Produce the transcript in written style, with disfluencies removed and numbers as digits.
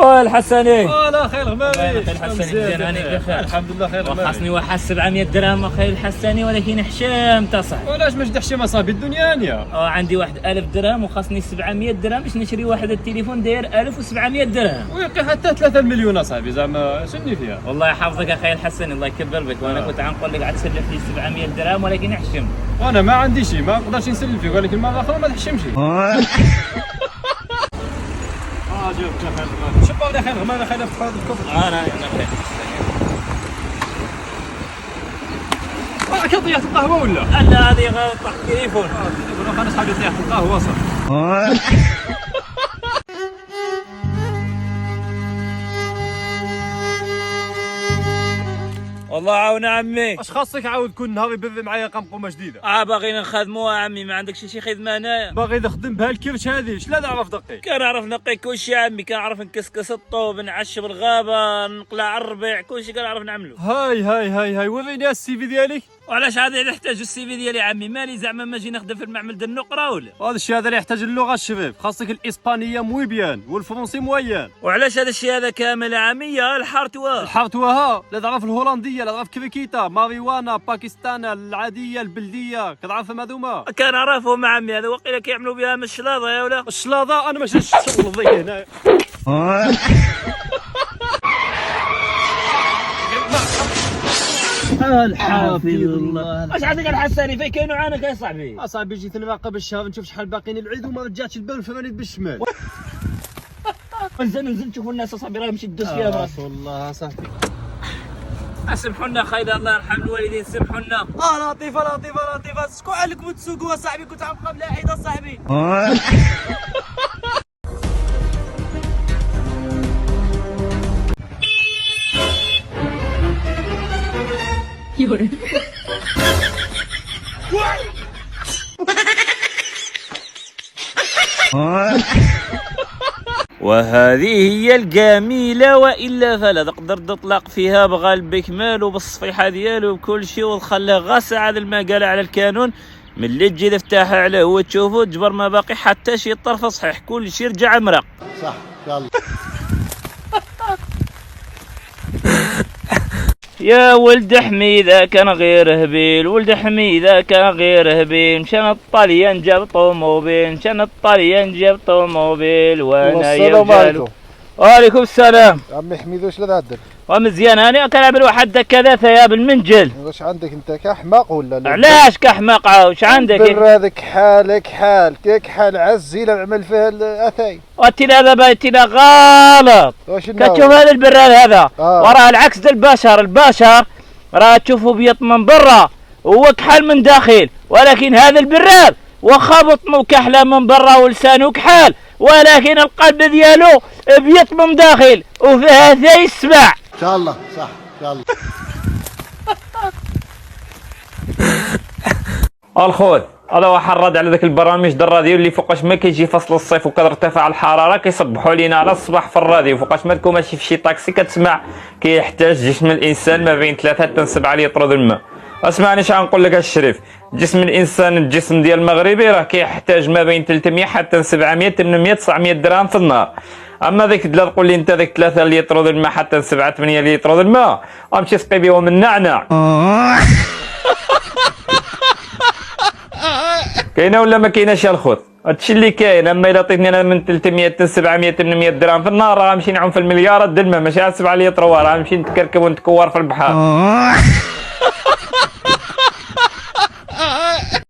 الحسني لا خير غماري. الحسني مزيان بخير الحمد لله خير غماري. خاصني واحد 700 درهم اخي الحسني ولكن حشام تصاحبي. ولاش ما جدحش مصابي الدنيا انيا. عندي واحد 1000 درهم وخاصني 700 درهم باش نشري واحد التليفون داير 1700 درهم. ويلقى حتى 3 مليون اصاحبي زعما شني فيها. والله يحفظك اخي الحسني الله يكبر بك وانا كنت غنقول لك عاد تسلف لي 700 درهم ولكن احشم. وانا ما عندي شيء ما نقدرش نسلف فيك ولكن المره الاخرى ما تحشمش. جاوبك خير غماري. شوف والله خير غماري خير في هذا الكفر. انا خير. كي طيحت القهوه ولا؟ لا هذه طاح التليفون. انا صاحبي طيحت القهوه صح. والله عاون عمي. اش خاصك عاود كل نهار يبذ معايا قمقمه جديده؟ باغيين نخدموها عمي ما عندكش شي خدمه هنايا؟ باغي نخدم بها الكرش هذه اش لا نعرف دقي. كنعرف نقي كلشي عمي كنعرف نكسكس الطوب نعشب الغابه نقلع على الربيع كلشي كنعرف نعملو. هاي وريني السي في ديالك. وعلاش هذا اللي يحتاج السي في ديالي عمي مالي زعما ما نجي نخدم في المعمل ديال النقره ولا؟ هذا الشيء هذا اللي يحتاج اللغه الشباب خاصك الاسبانيه موي بيان والفرنسي مويان. وعلاش هذا الشيء هذا كامل عمي الحارتوا الحارتوا لا تعرف الهولنديه لا تعرف كريكيتا ماريوانا باكستان العاديه البلديه كتعرفهم هذوما؟ كنعرفهم عمي هذا وقيلا كيعملوا بها من الشلاضه يا ولا؟ الشلاضه انا ماشي الشغل ضيق هنا. الحافظ الله. اش عندك الحساني فين كاينو عانك يا صاحبي؟ اصاحبي جيت نراقب الشهر نشوف شحال باقيين العيد وما رجعتش البال الفراني بالشمال. ننزل نشوفوا الناس اصاحبي راه مشي دوز فيها براسي. والله صاحبي سمحونا خايدا الله يرحم الوالدين سمحونا. لطيفه شكون عليكم تسوقوا صاحبي كنت عم قبل عيد صاحبي. وهذه هي الجميلة وإلا فلا تقدر تطلق فيها بقلب كمال وبالصفيحة ديالو بكل شيء وتخليه غاسع هذا المقالة على الكانون ملي تجي تفتحها عليه هو تشوفه تجبر ما باقي حتى شي طرف صحيح كل شيء رجع مرق. صح يلا. يا ولد حميدة كان غير هبيل ولد حميدة كان غير هبيل مشان الطليان جاب طوموبيل مشان الطليان جاب طوموبيل وانا يا رجال. وعليكم السلام. عمي حميد واش لا تعدل؟ ومزيان انا كنعمل واحد كذا ثياب المنجل. واش عندك انت كحماق ولا لا؟ علاش كحماق واش عندك؟ البر هذاك حالك حال كيك حال عزيله نعمل فيها الاثاي. وانتينا دابا انتينا غلط. كتشوف هذا البراد هذا وراه العكس ديال البشر راه تشوفه بيض من برا هو كحل من داخل ولكن هذا البراد واخا بطنو كحله من برا ولسانو كحال ولكن القلب ديالو بيض من داخل وفيها ثاي السبع. ان شاء الله صح ان شاء الله. الخوت هذا هو حراد على ذاك البرامج د الراديو اللي فوقاش ما كيجي فصل الصيف وكترتفع الحراره كيصبحوا لينا على الصباح في الراديو فوقاش ما تكون ماشي في شي طاكسي كتسمع كيحتاج جسم الانسان ما بين 3 حتى 7 لتر د الماء. اسمعني اش غنقول لك الشريف جسم الانسان الجسم ديال المغربي راه كيحتاج ما بين 300 حتى 700 800 900 درهم في النهار. اما ذيك لا تقول لي انت ذيك 3 لتر د الماء حتى 7 8 لتر د الماء غتمشي تسقي بهم النعناع. كاينه ولا ما كايناش يا الخوت؟ هادشي اللي كاين. اما الا عطيتني انا من 300 حتى 700 800 درهم في النهار راه غنمشي نعوم في المليارات د الماء ماشي 7 لتر راه غنمشي نتكركب ونتكور في البحر.